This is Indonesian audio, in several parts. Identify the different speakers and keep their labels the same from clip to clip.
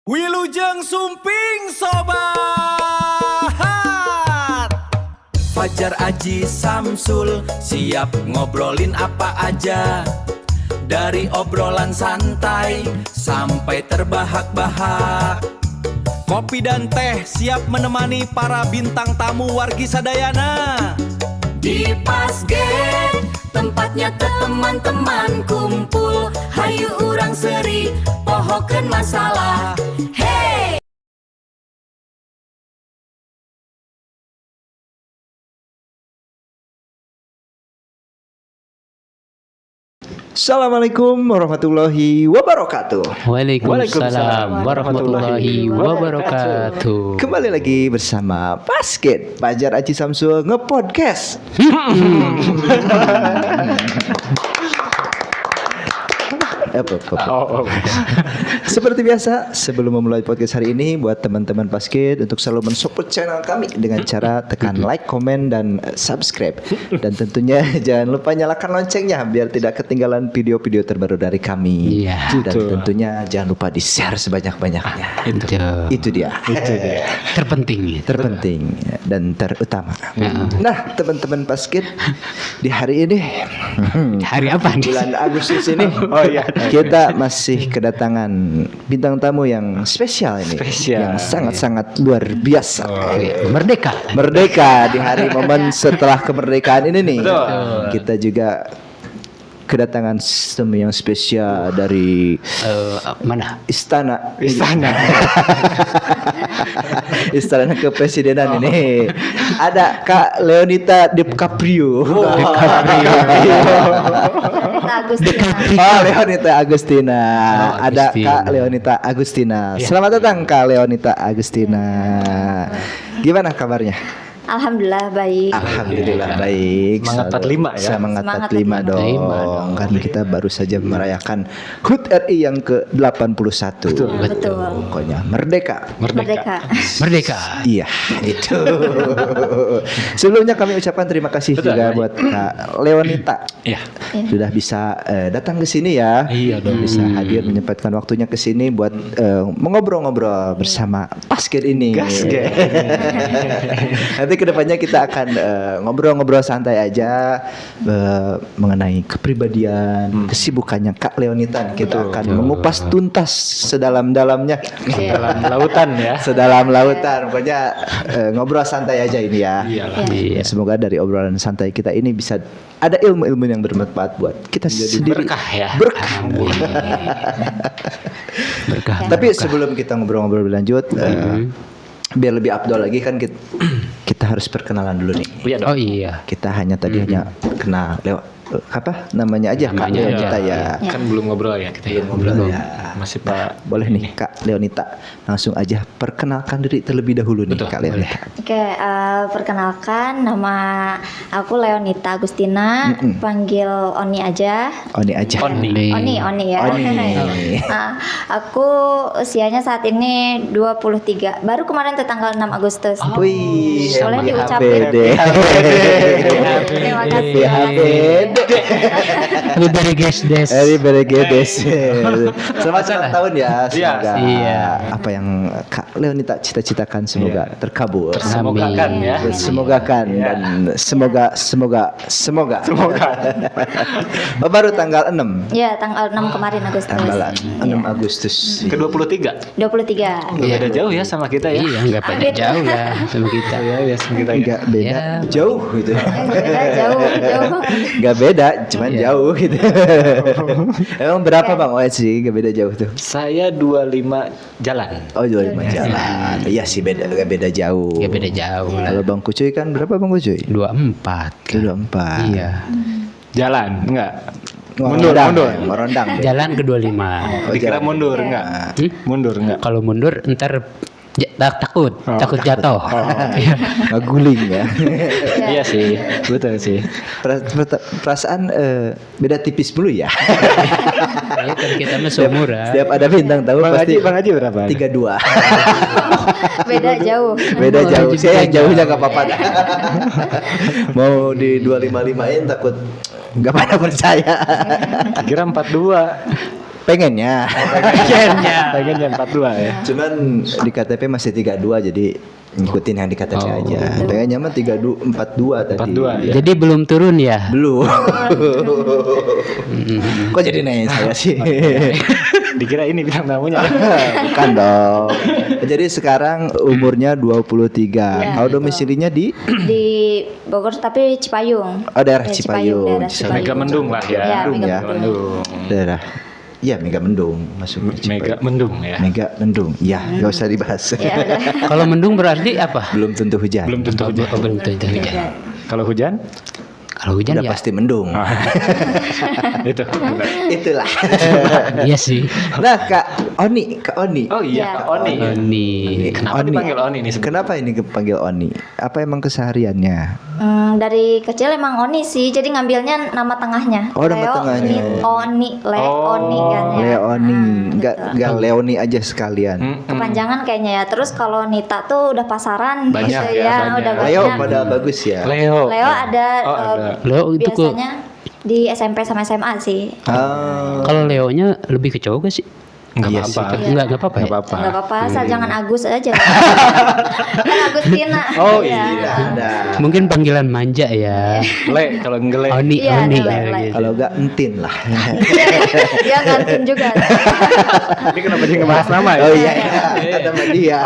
Speaker 1: Wilujeng Sumping Sobat. Fajar Aji Samsul siap ngobrolin apa aja. Dari obrolan santai sampai terbahak-bahak. Kopi dan teh siap menemani para bintang tamu wargi sadayana. Di Pasget tempatnya teman-teman kumpul. Hayu urang seri pohokeun masalah. Hey!
Speaker 2: Assalamualaikum warahmatullahi wabarakatuh.
Speaker 3: Waalaikumsalam warahmatullahi wabarakatuh.
Speaker 2: Kembali lagi bersama Basket Fajar Aji Samsul nge-podcast. Seperti biasa, sebelum memulai podcast hari ini, buat teman-teman Basket untuk selalu mensupport channel kami dengan cara tekan like, komen, dan subscribe. Dan tentunya jangan lupa nyalakan loncengnya biar tidak ketinggalan video-video terbaru dari kami.
Speaker 3: Iya.
Speaker 2: Dan tentunya jangan lupa di-share sebanyak-banyaknya. Itu dia.
Speaker 3: Terpenting.
Speaker 2: Dan terutama. Nah, teman-teman Basket, di hari ini,
Speaker 3: Hari apa nih?
Speaker 2: bulan Agustus ini, kita masih kedatangan bintang tamu yang spesial ini, yang sangat-sangat luar biasa. Merdeka di hari momen setelah kemerdekaan ini nih. Kita juga kedatangan tamu yang spesial dari
Speaker 3: Mana?
Speaker 2: Istana Kepresidenan ini. Ada Kak Leonita DiCaprio. Leonita Agustina. Ada Kak Leonita Agustina. Selamat datang Kak Leonita Agustina. Gimana kabarnya?
Speaker 4: Alhamdulillah baik.
Speaker 2: Alhamdulillah baik.
Speaker 5: Semangat 45 ya.
Speaker 2: Semangat
Speaker 4: Semangat
Speaker 2: 45 dong.
Speaker 3: 45
Speaker 2: Kan kita baru saja merayakan HUT RI yang ke-81.
Speaker 4: Betul.
Speaker 2: Pokoknya merdeka.
Speaker 3: Merdeka.
Speaker 2: Iya, itu. Sebelumnya kami ucapkan terima kasih juga buat Kak Leonita.
Speaker 5: Iya.
Speaker 2: Sudah bisa datang ke sini ya.
Speaker 5: Iya dong.
Speaker 2: Bisa hadir menyempatkan waktunya ke sini buat mengobrol-ngobrol bersama Basket ini. Nanti kedepannya kita akan ngobrol-ngobrol santai aja mengenai kepribadian, kesibukannya Kak Leonita. Kita akan mengupas tuntas sedalam-dalamnya.
Speaker 5: Dalam lautan ya.
Speaker 2: Sedalam lautan. Pokoknya ngobrol santai aja ini ya.
Speaker 3: Iya.
Speaker 2: Semoga dari obrolan santai kita ini bisa ada ilmu-ilmu yang bermanfaat buat kita sendiri.
Speaker 5: Berkah ya.
Speaker 3: Berkah.
Speaker 2: Tapi sebelum kita ngobrol-ngobrol lebih lanjut, biar lebih afdol lagi kan kita harus perkenalan dulu nih.
Speaker 3: Oh iya.
Speaker 2: Kita hanya kenal lewat apa namanya aja Kak
Speaker 3: Namanya
Speaker 2: Leonita ya.
Speaker 5: Kan belum ngobrol ya kita.
Speaker 2: Ngobrol ya.
Speaker 5: Masih Pak.
Speaker 2: Boleh nih Kak Leonita, langsung aja perkenalkan diri terlebih dahulu nih Kak Leonita.
Speaker 4: Oke, perkenalkan nama aku Leonita Agustina, panggil Oni aja.
Speaker 2: Oni aja.
Speaker 4: Oni ya.
Speaker 2: Oni.
Speaker 4: Nah, aku usianya saat ini 23. Baru kemarin tanggal 6 Agustus.
Speaker 2: Wih,
Speaker 4: Boleh
Speaker 2: happy
Speaker 4: diucapin.
Speaker 2: birthday.
Speaker 4: Terima kasih.
Speaker 3: Very guys.
Speaker 2: Very beregedes. Selamat ulang tahun ya. Semoga
Speaker 3: Iya.
Speaker 2: apa yang Kak Leonita cita-citakan semoga terkabul.
Speaker 5: Semogakan ya.
Speaker 2: Semogakan dan semoga. Oh, baru tanggal 6.
Speaker 4: Ya, tanggal 6 kemarin Agustus.
Speaker 2: Tanggal 6 Agustus.
Speaker 5: Ke-23.
Speaker 4: 23.
Speaker 5: Nggak beda jauh ya sama kita ya.
Speaker 3: Iya, enggak beda jauh lah sama kita.
Speaker 5: Ya sama kita ya.
Speaker 2: Enggak beda,
Speaker 3: Ya.
Speaker 2: jauh gitu.
Speaker 4: Beda jauh banget.
Speaker 2: Enggak beda, cuman jauh gitu. Emang berapa Bang? Oh sih, enggak beda jauh tuh.
Speaker 5: Saya 25 jalan.
Speaker 2: Oh, 25 jalan. Iya sih enggak beda jauh.
Speaker 3: Enggak beda jauh lah.
Speaker 2: Kalau Bang Kucuy kan berapa Bang Kucuy?
Speaker 3: 24.
Speaker 2: 24.
Speaker 3: Iya.
Speaker 5: Jalan enggak?
Speaker 2: Mundur.
Speaker 3: Jalan ke 25.
Speaker 5: Dikira mundur enggak? Mundur enggak?
Speaker 3: Kalau mundur ntar takut jatuh.
Speaker 2: Ngaguling ya.
Speaker 5: Iya sih, betul sih.
Speaker 2: Perasaan beda tipis dulu ya.
Speaker 3: Ya kan kita mah seumuran.
Speaker 2: Setiap ada bintang tamu pasti
Speaker 5: Bang Haji berapa?
Speaker 2: 32.
Speaker 4: Beda jauh.
Speaker 2: Beda jauh. Saya yang jauhnya enggak apa-apa. Mau di 255-in takut enggak pada percaya.
Speaker 5: Kira 42.
Speaker 2: Pengennya.
Speaker 5: Pengennya 42 ya.
Speaker 2: Cuman di KTP masih 32 jadi ngikutin yang di KTP aja. Pengennya mah 42 tadi.
Speaker 5: 42 ya.
Speaker 3: Jadi belum turun ya?
Speaker 2: Belum. Kok jadi nanya saya sih?
Speaker 5: Dikira ini bintang tamunya.
Speaker 2: Bukan dong. Jadi sekarang umurnya 23. Kalau domisilinya di
Speaker 4: Bogor tapi Cipayung.
Speaker 2: daerah
Speaker 4: Ya,
Speaker 2: Cipayung.
Speaker 4: daerah Cipayung.
Speaker 5: Megamendung lah ya.
Speaker 4: Ya,
Speaker 2: Mendung ya.
Speaker 5: Mendung.
Speaker 2: Daerah. Iya, Megamendung masuk ke Cipayung.
Speaker 5: Megamendung ya.
Speaker 2: Megamendung. Iya, enggak usah dibahas.
Speaker 4: Ya, udah.
Speaker 3: Kalau mendung berarti apa?
Speaker 2: Belum tentu hujan.
Speaker 5: Belum tentu hujan.
Speaker 3: Oh, belum tentu hujan.
Speaker 5: Kalau hujan?
Speaker 3: Kalau hujan
Speaker 2: Udah
Speaker 3: ya.
Speaker 2: pasti mendung.
Speaker 5: Itu. benar.
Speaker 2: Itulah.
Speaker 3: Iya sih.
Speaker 2: Nah, Kak Oni.
Speaker 5: Oh iya,
Speaker 4: Iya.
Speaker 5: Kak Oni.
Speaker 3: Ini
Speaker 5: Kenapa dipanggil Oni nih?
Speaker 2: Kenapa ini kepanggil Oni? Apa emang kesehariannya?
Speaker 4: Dari kecil emang Oni sih, jadi ngambilnya nama tengahnya.
Speaker 2: Oh, nama tengahnya.
Speaker 4: Oni, Leoni kan ya.
Speaker 2: Leoni, enggak Leoni aja sekalian.
Speaker 4: Kepanjangan kayaknya ya. Terus kalau Nita tuh udah pasaran
Speaker 5: Banyak
Speaker 4: gitu
Speaker 5: ya, banyak.
Speaker 4: udah
Speaker 2: Leo
Speaker 4: banyak.
Speaker 2: pada bagus ya.
Speaker 5: Leo.
Speaker 4: Leo ada,
Speaker 5: Oh, ada.
Speaker 3: Leo itu ke
Speaker 4: biasanya di SMP sama SMA sih.
Speaker 2: Ah,
Speaker 3: kalau Leonya lebih ke cowok gak sih?
Speaker 5: Enggak
Speaker 2: Iya
Speaker 5: apa-apa.
Speaker 2: sih.
Speaker 3: Enggak apa-apa.
Speaker 5: Enggak
Speaker 3: Ya?
Speaker 5: apa-apa.
Speaker 4: Nggak apa-apa, asal jangan Agus aja. Kan Agustina.
Speaker 5: Oh,
Speaker 4: Iya.
Speaker 5: iya.
Speaker 2: ada.
Speaker 3: Mungkin panggilan manja ya.
Speaker 5: Le kalau ngele.
Speaker 3: Oni,
Speaker 4: Iya,
Speaker 3: Oni.
Speaker 4: ada,
Speaker 3: ya,
Speaker 4: Le.
Speaker 3: gitu.
Speaker 2: Kalau enggak entin lah.
Speaker 4: Dia ngantin juga.
Speaker 5: Ini kenapa dia ngebahas nama ya?
Speaker 2: Oh iya, kata sama dia.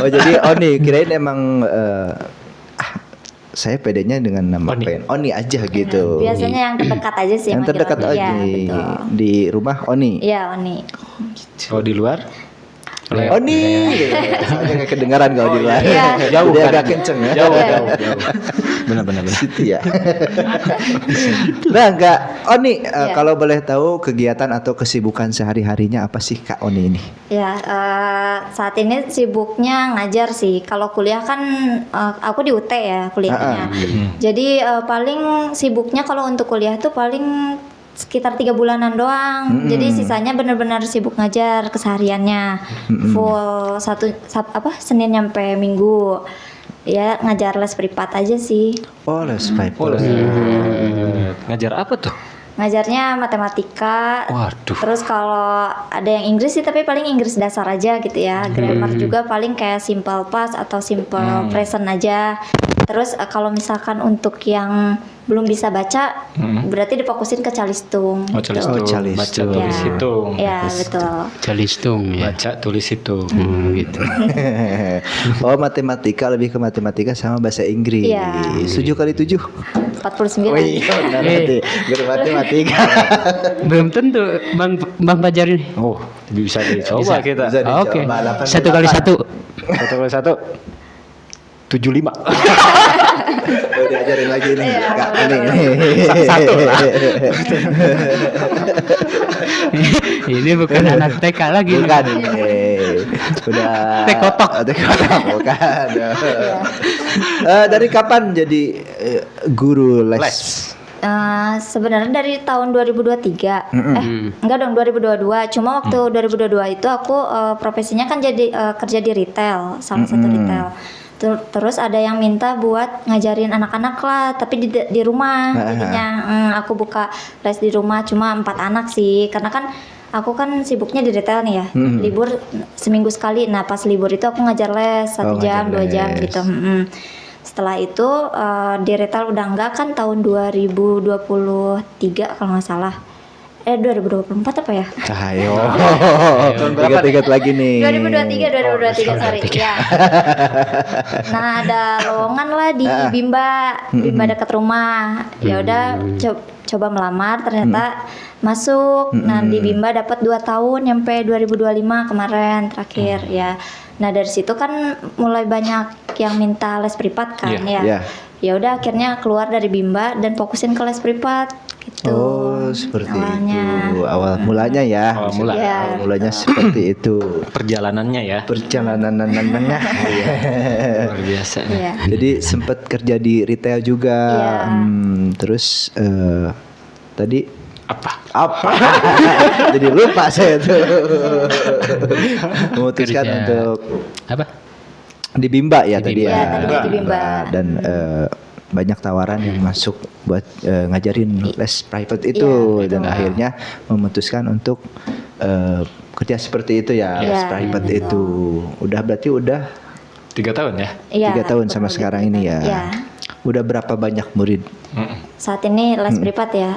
Speaker 2: Oh jadi Oni, kirain emang saya pedenya dengan nama
Speaker 5: Oni.
Speaker 2: pengen Oni aja gitu.
Speaker 4: Biasanya yang terdekat aja sih.
Speaker 2: Yang
Speaker 4: manggil
Speaker 2: terdekat
Speaker 4: Oni.
Speaker 2: aja
Speaker 4: Iya, betul.
Speaker 2: di rumah Oni.
Speaker 4: Iya, Oni.
Speaker 5: Oh di luar?
Speaker 2: Oni, soalnya nggak kedengaran kalau di luar.
Speaker 4: Iya.
Speaker 5: Jauh
Speaker 2: Dia
Speaker 5: kan?
Speaker 2: agak kenceng ya.
Speaker 5: Jauh,
Speaker 4: Iya.
Speaker 5: jauh. Benar-benar.
Speaker 2: Situ ya. Nah, Kak Oni,
Speaker 4: Iya.
Speaker 2: kalau boleh tahu kegiatan atau kesibukan sehari-harinya apa sih Kak Oni ini?
Speaker 4: Ya, saat ini sibuknya ngajar sih. Kalau kuliah kan aku di UT ya kuliahnya. Jadi paling sibuknya kalau untuk kuliah tuh paling sekitar 3 bulanan doang. Jadi sisanya benar-benar sibuk ngajar kesehariannya. Full Senin nyampe Minggu. Ya ngajar les privat aja sih.
Speaker 2: Oh, les private.
Speaker 5: Ngajar apa tuh?
Speaker 4: Ngajarnya matematika.
Speaker 5: Waduh.
Speaker 4: Terus kalau ada yang Inggris sih tapi paling Inggris dasar aja gitu ya. Grammar juga paling kayak simple past atau simple present aja. Terus kalau misalkan untuk yang belum bisa baca berarti difokusin ke calistung.
Speaker 5: Oh, calistung.
Speaker 2: Oh, calistung.
Speaker 5: Baca tulis hitung.
Speaker 4: Ya, betul.
Speaker 3: Calistung ya.
Speaker 5: Baca tulis hitung.
Speaker 3: Gitu.
Speaker 2: Oh, matematika, lebih ke matematika sama bahasa Inggris.
Speaker 4: Iya.
Speaker 2: 7 kali 7.
Speaker 4: 49.
Speaker 2: Oh iya, benar berarti. Guru matematika.
Speaker 3: Belum tentu Bang Fajar ini.
Speaker 5: Oh, bisa dicoba kita.
Speaker 2: Bisa dicoba.
Speaker 3: Oke.
Speaker 2: 88.
Speaker 3: 1 kali 1.
Speaker 5: 1 kali 1 75.
Speaker 2: Oh, diajarin lagi nih.
Speaker 4: Iya,
Speaker 2: Kak,
Speaker 4: benar.
Speaker 2: Satu lah.
Speaker 3: Ini bukan anak TK lagi.
Speaker 2: Bukan ini. Udah
Speaker 3: Teh kotok.
Speaker 2: Teh kotok bukan. Dari kapan jadi guru les?
Speaker 4: Sebenarnya dari tahun 2023. Enggak dong 2022. Cuma waktu 2022 itu aku profesinya kan jadi kerja di retail, salah satu retail. Terus ada yang minta buat ngajarin anak-anak lah, tapi di rumah. Jadinya aku buka les di rumah cuma 4 anak sih, karena kan aku kan sibuknya di retail nih ya. Libur seminggu sekali. Nah, pas libur itu aku ngajar les 1 jam, 2 jam gitu. Setelah itu di retail udah enggak kan tahun 2023 kalau nggak salah. 2024 apa ya?
Speaker 2: Ayo. Ingat-ingat lagi nih.
Speaker 4: 2023 sorry. Ya. Nah, ada lowongan lah di Bimba dekat rumah. Ya udah coba melamar, ternyata masuk. Nah, di Bimba dapat 2 tahun nyampe 2025 kemarin terakhir ya. Nah, dari situ kan mulai banyak yang minta les privat kan ya.
Speaker 2: Iya.
Speaker 4: Ya udah akhirnya keluar dari Bimba dan fokusin ke les privat gitu.
Speaker 2: Oh, seperti
Speaker 4: awalnya.
Speaker 2: itu. Awal mulanya ya.
Speaker 5: Awal mula.
Speaker 4: Iya.
Speaker 2: Awal mulanya seperti itu.
Speaker 5: Perjalanannya ya.
Speaker 2: Perjalanannya.
Speaker 5: Luar biasa.
Speaker 4: Iya.
Speaker 2: Jadi sempat kerja di retail juga.
Speaker 4: Iya.
Speaker 2: Terus tadi
Speaker 5: Apa?
Speaker 2: Jadi lupa saya tuh. Memutuskan
Speaker 3: Kerja.
Speaker 2: untuk
Speaker 3: Apa?
Speaker 2: di Bimba ya
Speaker 3: Di
Speaker 2: tadi
Speaker 3: Bimba.
Speaker 2: ya.
Speaker 4: Iya, tadi di Bimba.
Speaker 2: Dan banyak tawaran yang masuk buat ngajarin les private itu
Speaker 4: Iya,
Speaker 2: dan
Speaker 4: betul.
Speaker 2: akhirnya memutuskan untuk kerja seperti itu ya, les
Speaker 4: Iya,
Speaker 2: private
Speaker 4: betul.
Speaker 2: itu. Berarti udah
Speaker 5: 3 tahun ya?
Speaker 4: Iya,
Speaker 2: 3 tahun sama
Speaker 4: kurang lebih
Speaker 2: sekarang
Speaker 4: 3
Speaker 2: ini
Speaker 4: tahun.
Speaker 2: ya.
Speaker 4: Iya.
Speaker 2: Udah berapa banyak murid?
Speaker 4: Saat ini les privat ya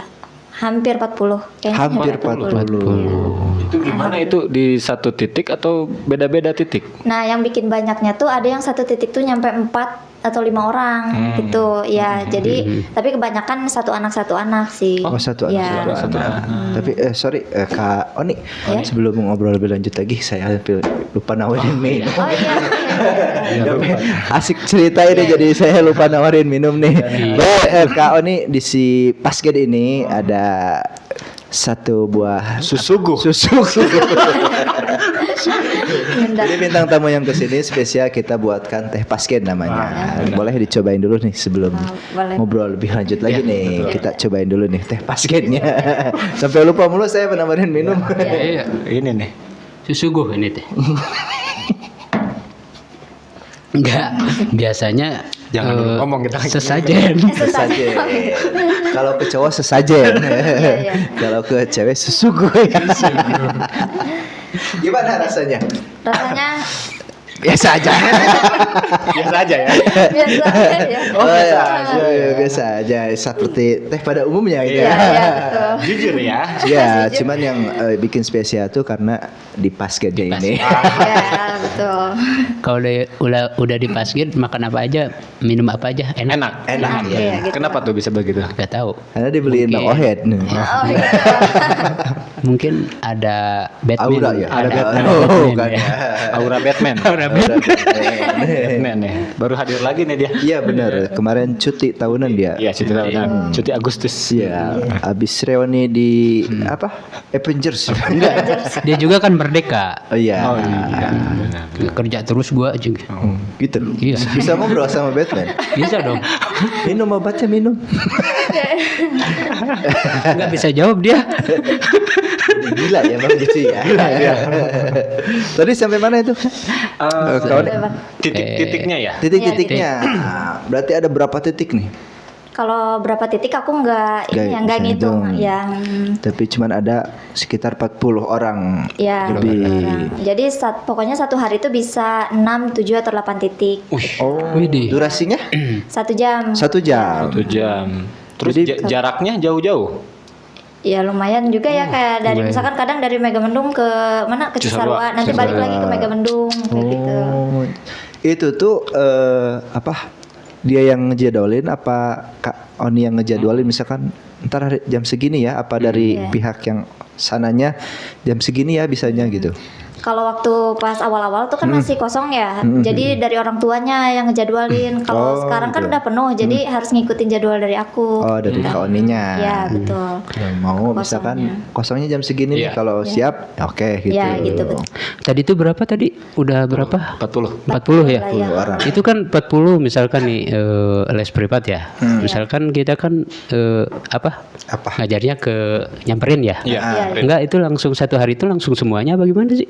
Speaker 4: hampir 40. Kayaknya
Speaker 2: Hampir
Speaker 4: sampai
Speaker 2: 40.
Speaker 5: Itu gimana itu di satu titik atau beda-beda titik?
Speaker 4: Nah, yang bikin banyaknya tuh ada yang satu titik tuh nyampe 4 atau 5 orang gitu. Ya, jadi tapi kebanyakan satu anak sih.
Speaker 2: Oh, satu anak,
Speaker 4: Ya.
Speaker 2: satu anak. Tapi sorry Kak Oni,
Speaker 4: Ya.
Speaker 2: sebelum ngobrol lebih lanjut lagi saya lupa nawarin minum.
Speaker 4: Oh iya.
Speaker 2: Asik cerita ini jadi saya lupa nawarin minum nih. Baik, Kak Oni di si Pasket ini ada satu buah
Speaker 5: Susu.
Speaker 2: Jadi bintang tamu yang kesini spesial kita buatkan teh pasken namanya. Boleh dicobain dulu nih sebelum
Speaker 4: boleh.
Speaker 2: ngobrol lebih lanjut lagi nih. Kita cobain dulu nih teh paskennya. Sampai lupa mulu saya menawarin minum.
Speaker 3: Iya.
Speaker 5: Ini nih.
Speaker 3: Susuguh ini teh. Enggak, biasanya
Speaker 5: Jangan dulu ngomong, kita lagi
Speaker 3: sesajen.
Speaker 2: Sesajen. Kalau ke cowok sesajen.
Speaker 4: Iya.
Speaker 2: Kalau ke cewek susugu. Gimana rasanya?
Speaker 4: Rasanya
Speaker 2: Biasa aja.
Speaker 5: Biasa aja ya.
Speaker 4: biasa ya.
Speaker 2: Oh, biasa aja seperti teh pada umumnya gitu.
Speaker 4: Iya, iya, betul.
Speaker 5: Jujur ya.
Speaker 2: Iya, cuman yang bikin spesial tuh karena di paskennya ini.
Speaker 4: Ya, betul.
Speaker 3: Kalau udah di pasgid makan apa aja, minum apa aja enak.
Speaker 2: Enak ya.
Speaker 4: Iya, gitu.
Speaker 5: Kenapa tuh bisa begitu?
Speaker 3: Gak tahu.
Speaker 2: Karena dibeliin Bang Ohed.
Speaker 4: Oh, iya.
Speaker 3: Mungkin ada Batman.
Speaker 2: Aura ya.
Speaker 3: Ada Batman.
Speaker 2: Oh,
Speaker 3: Batman,
Speaker 2: kan.
Speaker 3: ya.
Speaker 5: Aura Batman. Batman nih. Baru hadir lagi nih dia.
Speaker 2: Iya benar. Kemarin cuti tahunan dia.
Speaker 5: Iya, cuti tahunan. Cuti Agustus.
Speaker 2: Iya. Abis reuni di apa? Avengers.
Speaker 3: Dia juga kan merdeka.
Speaker 2: Oh iya.
Speaker 5: Oh iya. Benar.
Speaker 3: Kerja terus gua juga.
Speaker 2: Gitu.
Speaker 3: Iya.
Speaker 2: Bisa ngobrol sama Batman.
Speaker 3: Bisa dong.
Speaker 2: Minum obatnya minum.
Speaker 3: Nggak bisa jawab dia.
Speaker 2: Gila ya Bang gitu ya. Tadi sampai mana itu? Kawan,
Speaker 5: Titik-titiknya ya.
Speaker 2: titik-titiknya. Berarti ada berapa titik nih?
Speaker 4: Kalau berapa titik aku nggak ini ya, nggak
Speaker 2: bisa
Speaker 4: ngitung
Speaker 2: hitung.
Speaker 4: yang
Speaker 2: Tapi cuman ada sekitar 40 orang.
Speaker 4: ya
Speaker 2: Lebih.
Speaker 4: orang. Jadi pokoknya satu hari itu bisa 6, 7 atau 8 titik.
Speaker 2: Oh,
Speaker 3: Widih.
Speaker 2: durasinya
Speaker 4: 1 jam.
Speaker 2: 1 jam.
Speaker 5: 1 jam. Terus
Speaker 2: Jadi-
Speaker 5: jaraknya jauh-jauh.
Speaker 4: Ya lumayan juga ya kayak dari misalkan kadang dari Megamendung ke mana ke Cisarua, nanti balik lagi ke Megamendung kayak gitu.
Speaker 2: Oh, itu tuh apa? Dia yang ngejadwalin apa Kak Oni yang ngejadwalin misalkan ntar hari jam segini ya apa dari
Speaker 4: Iya.
Speaker 2: pihak yang sananya jam segini ya bisanya gitu.
Speaker 4: Kalau waktu pas awal-awal tuh kan masih kosong ya. Jadi dari orang tuanya yang ngejadwalin. Kalau
Speaker 2: Oh,
Speaker 4: sekarang kan
Speaker 2: gitu.
Speaker 4: udah penuh, jadi harus ngikutin jadwal dari aku.
Speaker 2: Oh, dari Kak Oninya.
Speaker 4: Ya, betul.
Speaker 2: Kalau mau misalkan kosongnya jam segini nih
Speaker 5: Iya.
Speaker 2: kalau siap oke gitu.
Speaker 4: Ya, gitu betul.
Speaker 3: Tadi itu berapa tadi? Udah berapa?
Speaker 5: 40.
Speaker 3: 40 ya?
Speaker 2: 40 orang.
Speaker 3: Itu kan 40 misalkan nih les privat ya. Misalkan kita kan apa?
Speaker 2: Apa?
Speaker 3: Ngajarnya ke nyamperin ya?
Speaker 5: Iya.
Speaker 4: Iya, iya.
Speaker 3: Enggak, itu langsung satu hari itu langsung semuanya apa gimana sih?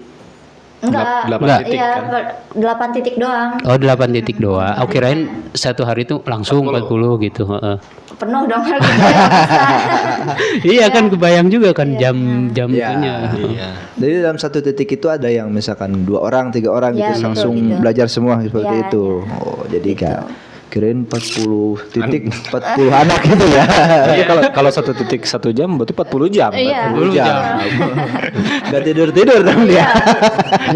Speaker 4: Enggak.
Speaker 5: 8 titik
Speaker 4: Iya,
Speaker 5: kan?
Speaker 4: 8 titik doang.
Speaker 3: Oh, 8 titik doang. Aku kirain satu hari itu langsung 40 gitu, heeh.
Speaker 4: Penuh dong kalau gitu ya, bisa.
Speaker 3: Iya kan kebayang juga kan jam-jam
Speaker 2: Iya.
Speaker 3: itunya.
Speaker 5: Iya.
Speaker 2: Jadi dalam satu titik itu ada yang misalkan 2 orang, 3 orang
Speaker 4: Ya,
Speaker 2: gitu
Speaker 4: betul,
Speaker 2: langsung
Speaker 4: gitu.
Speaker 2: belajar semua seperti
Speaker 4: Ya,
Speaker 2: itu. Oh, jadi Kak kirain 40 titik 40 anak gitu ya.
Speaker 5: Tapi kalau satu titik 1 jam berarti 40 jam.
Speaker 4: Iya.
Speaker 2: 40 jam. Gak tidur-tidur dong dia.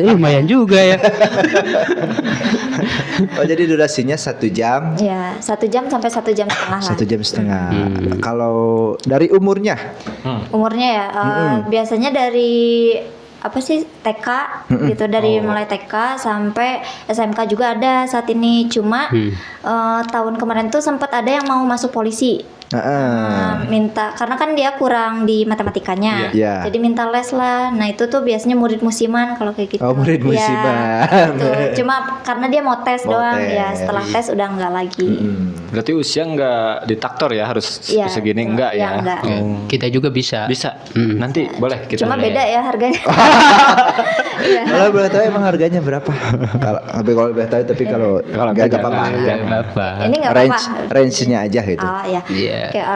Speaker 3: Lumayan juga ya.
Speaker 2: Oh, jadi durasinya 1 jam.
Speaker 4: Ya, 1 jam sampai 1 jam setengah lah.
Speaker 2: 1 jam setengah. Kalau dari umurnya
Speaker 4: Umurnya ya, biasanya dari apa sih TK gitu, dari mulai TK sampai SMK juga ada saat ini. Cuma tahun kemarin tuh sempat ada yang mau masuk polisi. Minta karena kan dia kurang di matematikanya.
Speaker 2: Iya.
Speaker 4: Jadi minta les lah. Nah, itu tuh biasanya murid musiman kalau kayak gitu.
Speaker 2: Oh, murid
Speaker 4: Iya,
Speaker 2: musiman.
Speaker 4: gitu. Cuma karena dia mau tes
Speaker 2: Mau
Speaker 4: doang
Speaker 2: tes.
Speaker 4: ya. Setelah tes udah enggak lagi.
Speaker 5: Berarti usia nggak ditaktor ya harus
Speaker 4: Iya,
Speaker 5: segini
Speaker 4: betul.
Speaker 5: enggak
Speaker 4: Iya,
Speaker 5: ya?
Speaker 4: enggak.
Speaker 3: Kita juga bisa.
Speaker 5: Bisa. Nanti boleh kita.
Speaker 4: Cuma beda ya harganya. Iya.
Speaker 2: Kalau boleh tahu emang harganya berapa? Kalau boleh tahu tapi kalau nggak apa-apa.
Speaker 3: Jangan apa.
Speaker 4: Ini enggak apa-apa.
Speaker 2: Range-nya aja gitu.
Speaker 4: Oh ya.
Speaker 3: Iya.
Speaker 4: Kayak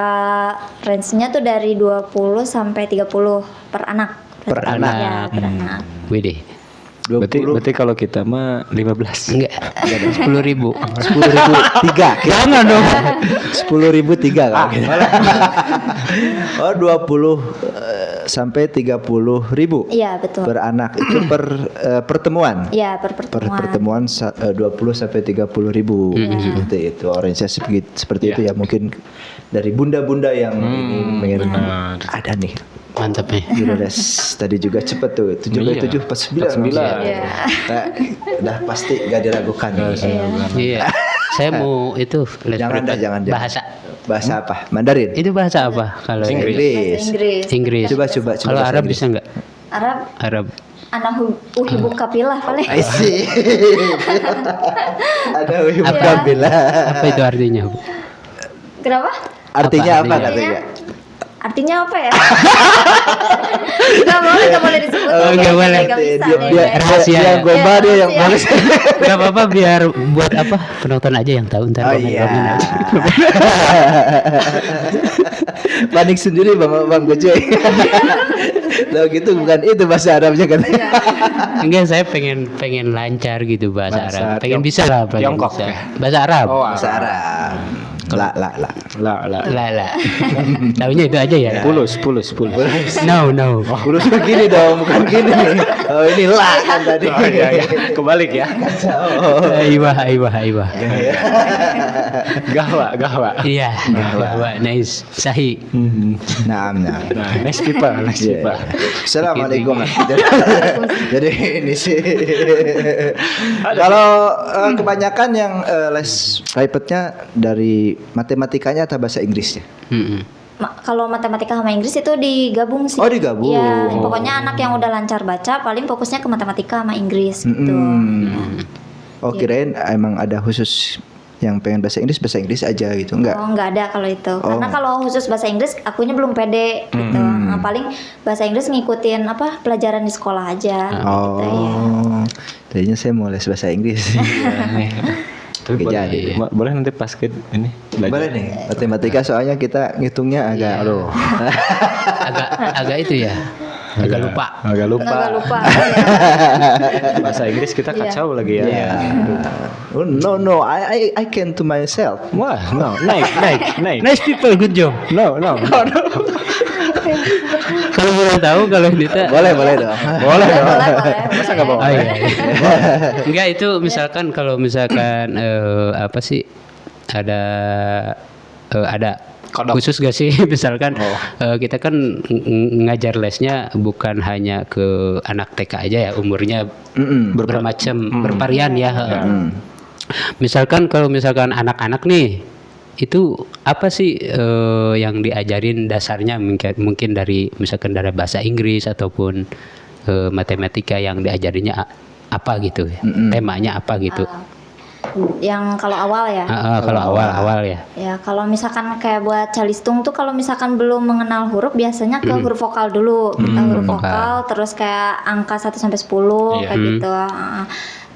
Speaker 4: range-nya tuh dari 20 sampai 30 per anak.
Speaker 2: Per anak.
Speaker 4: Ya, per anak.
Speaker 3: Widih.
Speaker 2: 20.
Speaker 5: Berarti kalau kita mah 15.
Speaker 3: Enggak. 10.000.
Speaker 2: 10.000 tiga. Jangan dong. 10.000 tiga kan. Oh 20 sampai 30.000
Speaker 4: Iya, betul.
Speaker 2: per anak itu per pertemuan.
Speaker 4: Iya, per
Speaker 2: Per
Speaker 4: pertemuan.
Speaker 2: pertemuan 20 sampai 30.000 seperti itu. Orange seperti itu ya mungkin dari bunda-bunda yang ini pengen ada nih.
Speaker 3: Mantap nih.
Speaker 2: Gila les tadi juga cepet tuh 7 pas 9
Speaker 4: Iya.
Speaker 2: Udah pasti gak diragukan.
Speaker 3: Iya. Saya mau itu les
Speaker 2: Jangan
Speaker 3: privat
Speaker 2: dah, jangan.
Speaker 3: bahasa.
Speaker 2: Apa? Mandarin.
Speaker 3: Itu bahasa apa kalau
Speaker 5: Inggris.
Speaker 4: Bahasa Inggris.
Speaker 3: Inggris.
Speaker 2: Coba
Speaker 3: Kalau
Speaker 2: bahasa
Speaker 3: Arab
Speaker 2: Inggris.
Speaker 3: bisa nggak?
Speaker 4: Arab
Speaker 3: Arab.
Speaker 4: anak uhibuk kapilah paling.
Speaker 2: I see. Ada bukan bila.
Speaker 3: Apa itu artinya?
Speaker 4: Kenapa?
Speaker 2: Artinya apa
Speaker 3: artinya?
Speaker 2: katanya?
Speaker 4: Artinya apa ya? Gak boleh disebut.
Speaker 3: Oh, nggak boleh.
Speaker 4: Nggak bisa
Speaker 2: Dia
Speaker 4: deh.
Speaker 3: rahasia
Speaker 2: dia
Speaker 3: ya.
Speaker 2: gomba dia yang
Speaker 4: Rahasia.
Speaker 2: bagus.
Speaker 3: Gak apa-apa biar buat apa penonton aja yang tahu ntar
Speaker 2: Oh
Speaker 3: komen-komen
Speaker 2: iya.
Speaker 3: aja.
Speaker 2: Panik sendiri Bang Gojoy. Tahu gitu bukan itu bahasa Arabnya katanya.
Speaker 3: Enggak, saya pengen lancar gitu bahasa
Speaker 2: Bahasa
Speaker 3: Arab. Pengen bisa lah, pengen
Speaker 5: Tiongkok
Speaker 3: bisa.
Speaker 5: ya?
Speaker 3: Bahasa Arab.
Speaker 5: Oh,
Speaker 2: Bahasa Arab. La.
Speaker 5: lah.
Speaker 3: Lah. Taunya itu aja ya.
Speaker 5: Pulus.
Speaker 3: No.
Speaker 2: Kurus begini dong, bukan gini. Oh ini la kan tadi.
Speaker 5: Oh iya. Kebalik ya.
Speaker 3: Aiwah.
Speaker 5: Gawa.
Speaker 3: Iya. Wah, nice. Sahih.
Speaker 2: Nah.
Speaker 5: Nah, nice people.
Speaker 2: Iya. Assalamualaikum. Jadi ini sih. Kalau kebanyakan yang les privatnya dari matematikanya atau bahasa Inggrisnya?
Speaker 3: Mm-mm.
Speaker 4: Kalau matematika sama Inggris itu digabung sih.
Speaker 2: Oh, digabung.
Speaker 4: Iya, pokoknya anak yang udah lancar baca paling fokusnya ke matematika sama Inggris gitu.
Speaker 2: Oh kirain emang ada khusus yang pengen bahasa Inggris aja gitu enggak?
Speaker 4: Oh, nggak ada kalau itu. Karena kalau khusus bahasa Inggris akunya belum pede gitu. Nah, paling bahasa Inggris ngikutin apa pelajaran di sekolah aja gitu ya.
Speaker 2: Tadinya saya mau les bahasa Inggris.
Speaker 5: Tapi
Speaker 2: Oke,
Speaker 5: boleh,
Speaker 2: jadi.
Speaker 5: boleh nanti pas ke ini belajar.
Speaker 2: Boleh nih. Matematika soalnya kita ngitungnya agak
Speaker 3: agak itu ya. Agak lupa.
Speaker 5: Agak lupa.
Speaker 4: Nggak lupa.
Speaker 5: Bahasa Inggris kita kacau lagi ya.
Speaker 2: Oh, no, I can to myself.
Speaker 5: Wah, no, naik.
Speaker 3: Nice people, good job.
Speaker 5: No.
Speaker 3: Kalau boleh tahu kalau Dita
Speaker 2: Boleh dong.
Speaker 5: Boleh.
Speaker 4: Boleh.
Speaker 5: Masa nggak bawa?
Speaker 3: Oh, iya. Enggak, itu misalkan kalau misalkan apa sih ada
Speaker 5: Kodok.
Speaker 3: khusus gak sih misalkan kita kan ngajar lesnya bukan hanya ke anak TK aja ya, umurnya bermacam bervarian ya. Misalkan kalau misalkan anak-anak nih itu apa sih yang diajarin dasarnya mungkin dari misalkan dari bahasa Inggris ataupun matematika yang diajarinya apa gitu ya? Temanya apa gitu?
Speaker 4: Yang kalau awal ya.
Speaker 3: Kalau awal ya.
Speaker 4: Ya, kalau misalkan kayak buat calistung tuh kalau misalkan belum mengenal huruf biasanya ke huruf vokal dulu. Kita huruf vokal terus kayak angka 1 sampai 10 kayak gitu.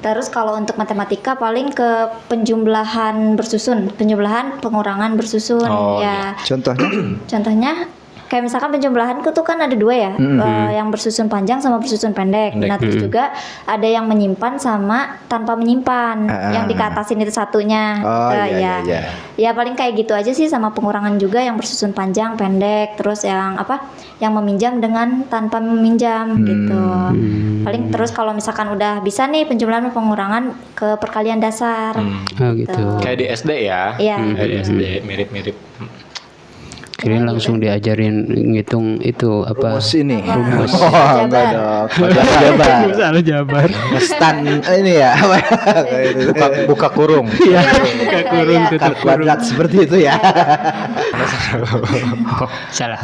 Speaker 4: Terus kalau untuk matematika paling ke penjumlahan bersusun, penjumlahan pengurangan bersusun ya. Contohnya kayak misalkan penjumlahanku tuh kan ada 2 ya, yang bersusun panjang sama bersusun pendek. Nah terus juga ada yang menyimpan sama tanpa menyimpan, yang dikatasin itu satunya.
Speaker 2: Oh, iya.
Speaker 4: Ya paling kayak gitu aja sih, sama pengurangan juga yang bersusun panjang, pendek, terus yang apa, yang meminjam dengan tanpa meminjam gitu. Paling terus kalau misalkan udah bisa nih penjumlahan dan pengurangan ke perkalian dasar.
Speaker 3: Oh gitu.
Speaker 5: Kayak di SD ya.
Speaker 4: Iya.
Speaker 5: Kayak di SD mirip-mirip.
Speaker 3: Kirain langsung diajarin ngitung itu apa?
Speaker 2: Rumus ini.
Speaker 3: Rumus.
Speaker 2: Oh, enggak dong. Jabar.
Speaker 3: Salah jabar.
Speaker 2: Stan ini ya.
Speaker 5: Buka kurung.
Speaker 3: Iya, buka kurung tutup
Speaker 2: Kan
Speaker 3: kurung.
Speaker 2: kuadrat seperti itu ya.
Speaker 3: Salah.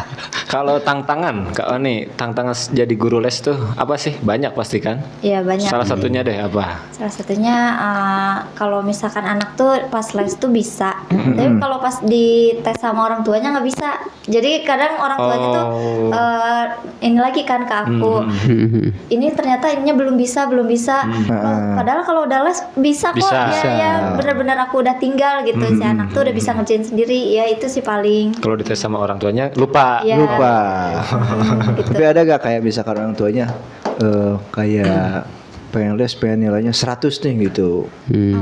Speaker 5: Kalau tantangan, Kak Oni, tantangan jadi guru les tuh apa sih? Banyak pasti kan?
Speaker 4: Iya banyak.
Speaker 5: Salah satunya deh apa?
Speaker 4: Salah satunya kalau misalkan anak tuh pas les tuh bisa, tapi kalau pas di tes sama orang tuanya nggak bisa. Jadi kadang orang tuanya tuh ini lagi kan ke aku, ini ternyata ininya belum bisa. Padahal kalau udah les bisa kok.
Speaker 5: Bisa.
Speaker 4: Ya benar-benar aku udah tinggal gitu. Si anak tuh udah bisa ngerjain sendiri. Ya itu sih paling.
Speaker 5: Kalau dites sama orang tuanya lupa.
Speaker 4: Ya.
Speaker 2: Lupa.
Speaker 4: Gitu.
Speaker 2: Tapi ada gak kayak misalkan orang tuanya kayak pengen les pengen nilainya 100 nih gitu.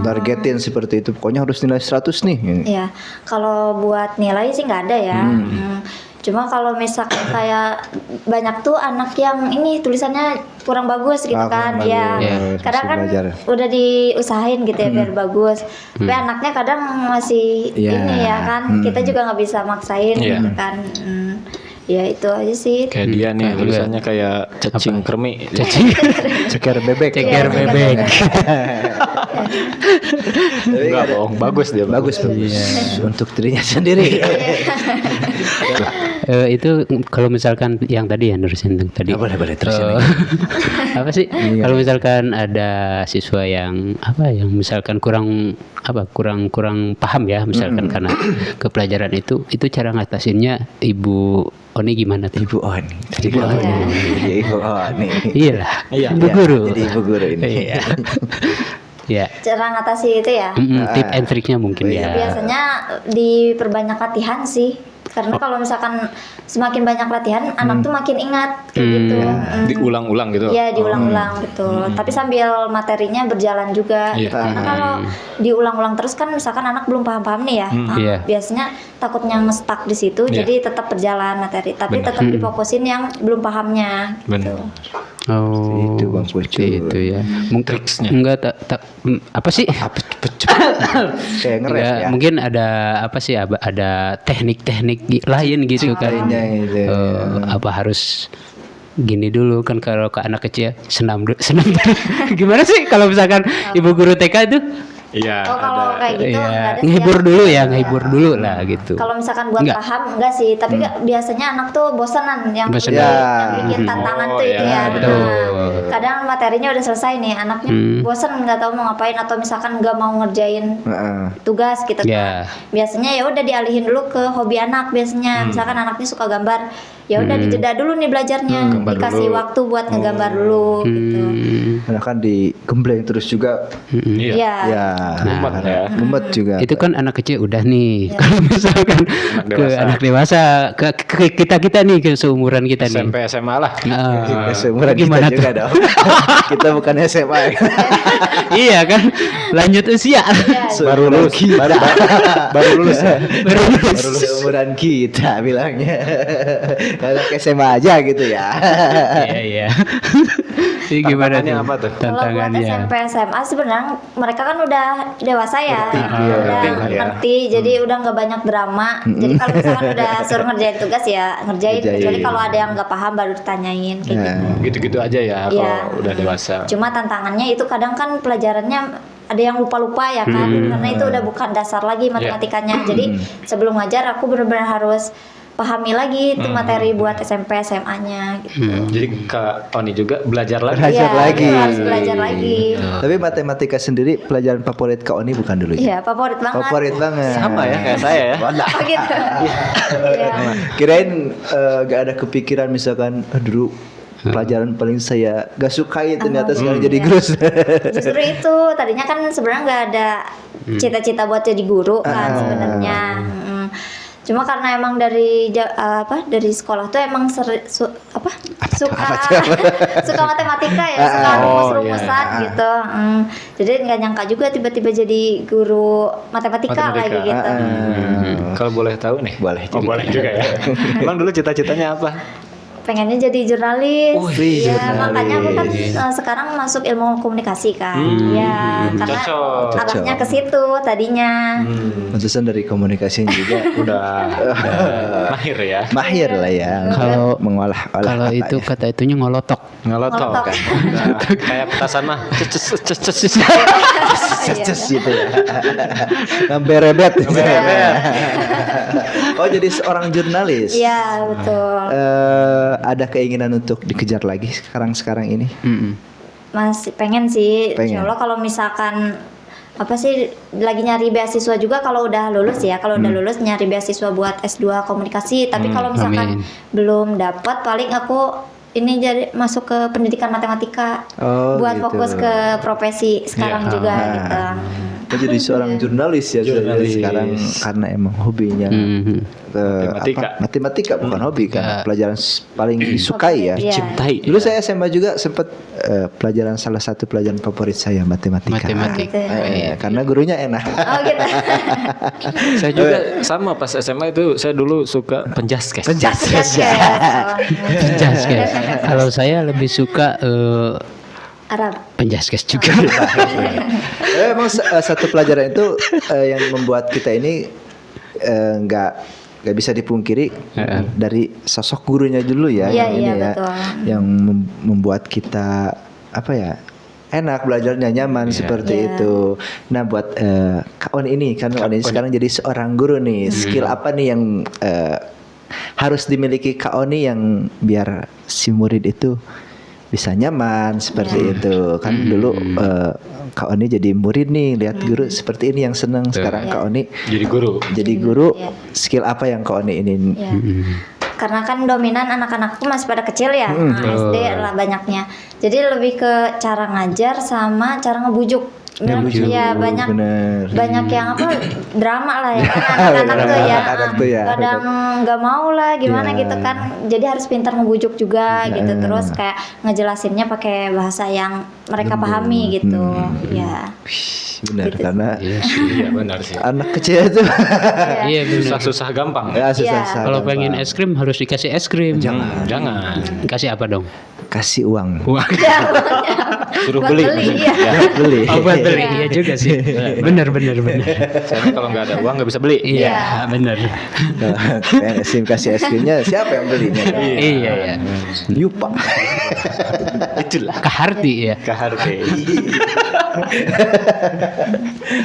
Speaker 2: Targetin seperti itu. Pokoknya harus nilai 100 nih.
Speaker 4: Ya, kalau buat nilai sih nggak ada ya. Cuma kalau misalkan kayak banyak tuh anak yang ini tulisannya kurang bagus gitu kan,
Speaker 2: kurang
Speaker 4: ya.
Speaker 2: bagus.
Speaker 4: Kadang kan
Speaker 2: Masih belajar.
Speaker 4: udah diusahain gitu ya biar bagus. Tapi anaknya kadang masih
Speaker 2: Iya.
Speaker 4: ini ya kan, kita juga nggak bisa maksain
Speaker 5: Iya.
Speaker 4: gitu kan. Ya itu aja sih.
Speaker 5: Kayak dia nih tulisannya kayak cacing kremi.
Speaker 2: Ceker bebek.
Speaker 3: Ceker
Speaker 4: Iya,
Speaker 3: bebek.
Speaker 2: Tapi
Speaker 5: Enggak
Speaker 2: ada-
Speaker 5: bohong, bagus dia.
Speaker 2: bagus. Untuk dirinya sendiri.
Speaker 3: Itu kalau misalkan yang tadi ya nurusin yang tadi.
Speaker 2: Boleh terusin.
Speaker 3: Apa sih? Kalau misalkan ada siswa yang yang misalkan kurang paham ya, misalkan karena kepelajaran itu cara ngatasinnya Ibu Oni gimana tuh?
Speaker 2: Ibu Oni.
Speaker 3: Ibu Oni.
Speaker 2: Ibu Oni.
Speaker 3: Iyalah.
Speaker 5: Iya.
Speaker 3: Ibu guru.
Speaker 2: Jadi ibu guru ini.
Speaker 3: Iya. Ya.
Speaker 4: Cara ngatasi itu ya.
Speaker 3: Tip and triknya mungkin ya.
Speaker 4: Biasanya diperbanyak latihan sih. Karena kalau misalkan semakin banyak latihan, anak tuh makin ingat kayak gitu.
Speaker 5: Diulang-ulang gitu.
Speaker 4: Iya diulang-ulang gitu. Tapi sambil materinya berjalan juga.
Speaker 5: Iya.
Speaker 4: Karena kalau diulang-ulang terus kan misalkan anak belum paham-paham nih ya.
Speaker 3: Iya.
Speaker 4: Biasanya takutnya nge-stuck di situ,
Speaker 5: Iya.
Speaker 4: jadi tetap berjalan materi. Tapi tetap difokusin yang belum pahamnya. Gitu.
Speaker 5: Benar.
Speaker 3: Oh,
Speaker 2: Itu Bang
Speaker 3: seperti
Speaker 2: Pucul.
Speaker 3: itu ya. Mungkin
Speaker 5: Triksnya.
Speaker 3: enggak apa sih?
Speaker 2: Kayak ngeres
Speaker 3: Ya,
Speaker 2: ya.
Speaker 3: mungkin ada apa sih? Ada teknik-teknik lain gitu kan.
Speaker 2: lainnya gitu.
Speaker 3: Apa harus gini dulu kan kalau ke anak kecil senam dulu. Gimana sih kalau misalkan ibu guru TK itu?
Speaker 5: Iya.
Speaker 4: Oh kalau kayak gitu nggak ada sih
Speaker 3: ngehibur
Speaker 4: ya.
Speaker 3: dulu ya, ngehibur dulu lah gitu.
Speaker 4: Kalau misalkan buat
Speaker 3: Enggak.
Speaker 4: paham enggak sih, tapi biasanya anak tuh bosanan yang
Speaker 3: Bosanan.
Speaker 4: yang bikin tantangan
Speaker 5: Oh,
Speaker 4: tuh itu
Speaker 5: iya,
Speaker 4: ya.
Speaker 3: betul.
Speaker 4: Nah, kadang materinya udah selesai nih, anaknya bosan nggak tahu mau ngapain atau misalkan nggak mau ngerjain
Speaker 2: Heeh.
Speaker 4: tugas gitu.
Speaker 3: Ya.
Speaker 4: Biasanya ya udah dialihin dulu ke hobi anak biasanya. Misalkan anaknya suka gambar, ya udah dijeda dulu nih belajarnya,
Speaker 5: Gambar
Speaker 4: dikasih
Speaker 5: dulu.
Speaker 4: waktu buat ngegambar dulu gitu.
Speaker 2: Karena kan digembleng terus juga.
Speaker 5: Iya.
Speaker 4: Iya.
Speaker 2: Ya.
Speaker 5: Gemet ya.
Speaker 2: Gemet juga.
Speaker 3: Itu kan anak kecil udah nih. Kalau misalkan ke
Speaker 5: dewasa.
Speaker 3: anak dewasa, ke kita nih, ke seumuran kita nih.
Speaker 5: SMP SMA lah.
Speaker 3: Nah,
Speaker 2: Seumuran
Speaker 3: gimana
Speaker 2: kita juga dong. Kita bukan SMA.
Speaker 3: iya kan, lanjut usia.
Speaker 2: Baru lulus. Baru lulus ya.
Speaker 3: Baru lulus.
Speaker 2: Seumuran kita bilangnya. Anak SMA aja gitu ya.
Speaker 3: Iya iya. Ini gimana
Speaker 5: Tantangannya
Speaker 3: tuh?
Speaker 5: apa tuh?
Speaker 4: Kalau buat
Speaker 3: Tantangannya.
Speaker 4: SMP SMA sebenarnya mereka kan udah dewasa ya,
Speaker 2: iya,
Speaker 4: udah
Speaker 5: ngerti lah ya.
Speaker 4: ngerti, jadi udah nggak banyak drama. Jadi kalau misalkan udah suruh ngerjain tugas ya ngerjain,
Speaker 2: Ngerjain.
Speaker 4: kecuali kalau ada yang nggak paham baru ditanyain kayak
Speaker 2: Nah.
Speaker 4: gitu.
Speaker 5: Gitu-gitu aja ya
Speaker 4: Iya.
Speaker 5: kalau udah dewasa.
Speaker 4: Cuma tantangannya itu kadang kan pelajarannya ada yang lupa-lupa ya kan, karena itu udah bukan dasar lagi matematikanya. Jadi sebelum ngajar aku benar-benar harus pahami lagi tuh materi buat SMP SMA-nya gitu.
Speaker 5: Jadi Kak Oni juga belajar lagi.
Speaker 2: Belajar
Speaker 4: Iya,
Speaker 2: lagi.
Speaker 4: harus belajar lagi.
Speaker 2: Tapi matematika sendiri pelajaran favorit Kak Oni bukan dulu ya?
Speaker 4: Iya, favorit banget.
Speaker 2: Favorit banget.
Speaker 5: Sama ya kayak saya ya.
Speaker 4: Oh gitu. Iya.
Speaker 2: Kirain gak ada kepikiran misalkan dulu pelajaran paling saya gak sukai ternyata sekarang jadi guru.
Speaker 4: Justru itu tadinya kan sebenarnya nggak ada cita-cita buat jadi guru kan sebenarnya. Cuma karena emang dari dari sekolah tuh emang suka suka matematika ya, suka rumus-rumusan gitu. Jadi nggak nyangka juga tiba-tiba jadi guru matematika lagi gitu.
Speaker 5: Kalau boleh tahu nih.
Speaker 2: Boleh
Speaker 5: Oh,
Speaker 2: juga.
Speaker 5: boleh juga ya. Emang dulu cita-citanya apa?
Speaker 4: pengennya jadi jurnalis.
Speaker 2: Wih,
Speaker 4: Iya,
Speaker 2: jurnalis.
Speaker 4: makanya aku kan sekarang masuk ilmu komunikasi kan. Iya, karena
Speaker 5: Cocok.
Speaker 4: arahnya ke situ tadinya.
Speaker 2: Pantesan dari komunikasinya juga
Speaker 5: Udah mahir ya.
Speaker 2: mahir lah ya.
Speaker 3: Kalau-
Speaker 2: mengolah
Speaker 3: Kalau itu kata itunya ngolotok.
Speaker 5: Ngelotok
Speaker 4: Ngelotok.
Speaker 5: kan. Udah kayak petasan mah. Ces.
Speaker 2: Ces gitu ya. Ngamberebet. Oh jadi seorang jurnalis.
Speaker 4: Iya, betul.
Speaker 2: Ada keinginan untuk dikejar lagi sekarang ini.
Speaker 4: Masih pengen sih.
Speaker 2: Pengen.
Speaker 4: Insya Allah kalau misalkan apa sih lagi nyari beasiswa juga kalau udah lulus ya. Kalau udah lulus nyari beasiswa buat S2 komunikasi. Tapi kalau misalkan
Speaker 3: amin.
Speaker 4: belum dapat paling aku ini jadi masuk ke pendidikan matematika
Speaker 2: Oh,
Speaker 4: buat
Speaker 2: gitu.
Speaker 4: fokus ke profesi sekarang juga gitu.
Speaker 2: Oh, jadi seorang jurnalis ya
Speaker 5: Jurnalis.
Speaker 2: sekarang karena emang hobinya
Speaker 5: Matematika.
Speaker 2: matematika bukan hobi kan pelajaran paling disukai ya.
Speaker 4: Iya.
Speaker 5: Cintai.
Speaker 2: Dulu saya SMA juga sempat pelajaran salah satu pelajaran favorit saya matematika.
Speaker 3: Matematika.
Speaker 2: Karena gurunya enak.
Speaker 4: Oh gitu.
Speaker 5: Saya juga sama pas SMA itu saya dulu suka penjaskes.
Speaker 2: Penjaskes ya.
Speaker 3: Penjaskes. Kalau saya lebih suka
Speaker 4: Arab.
Speaker 3: penjaskes juga.
Speaker 2: Emang satu pelajaran itu yang membuat kita ini nggak bisa dipungkiri dari sosok gurunya dulu ya
Speaker 4: Iya,
Speaker 2: yang ini
Speaker 4: iya,
Speaker 2: ya
Speaker 4: betul.
Speaker 2: yang membuat kita apa ya enak belajarnya nyaman seperti
Speaker 4: Iya.
Speaker 2: itu. Nah buat Kak On ini kan On ini sekarang jadi seorang guru nih skill apa nih yang harus dimiliki Kak Oni yang biar si murid itu bisa nyaman seperti itu kan dulu Kak Oni jadi murid nih lihat guru seperti ini yang seneng sekarang Kak Oni
Speaker 5: Jadi guru.
Speaker 2: jadi guru
Speaker 4: Iya.
Speaker 2: skill apa yang Kak Oni ini
Speaker 4: Ya. Karena kan dominan anak-anakku masih pada kecil ya, SD lah banyaknya. Jadi lebih ke cara ngajar sama cara ngebujuk.
Speaker 2: Ngebujuk,
Speaker 4: Ya banyak
Speaker 2: bener.
Speaker 4: banyak yang apa drama lah ya kan anak-anak tuh ya.
Speaker 2: Anak-anak tuh ya,
Speaker 4: Kadang nggak mau lah gimana
Speaker 2: Iya.
Speaker 4: gitu kan. Jadi harus pintar ngebujuk juga gitu. Terus kayak ngejelasinnya pakai bahasa yang mereka pahami gitu. Ya.
Speaker 2: benar
Speaker 4: Gitu.
Speaker 2: karena
Speaker 5: Iya benar sih.
Speaker 2: anak kecil itu
Speaker 3: Iya benar.
Speaker 5: Susah-susah gampang.
Speaker 2: ya susah
Speaker 4: Iya.
Speaker 3: Kalau pengen es krim harus dikasih es krim.
Speaker 5: Jangan.
Speaker 3: Kasih apa dong?
Speaker 2: kasih uang
Speaker 5: Suruh
Speaker 4: Buat
Speaker 5: beli.
Speaker 4: beli, iya.
Speaker 2: beli
Speaker 3: Oh buat beli. Iya juga sih. Bener.
Speaker 5: Saya kalau nggak ada uang nggak bisa beli.
Speaker 3: Iya bener.
Speaker 2: SIM kasih es krimnya siapa yang belinya
Speaker 3: Iya ya.
Speaker 2: Yupa
Speaker 5: Itulah.
Speaker 3: Keharti ya.
Speaker 5: Kehargai.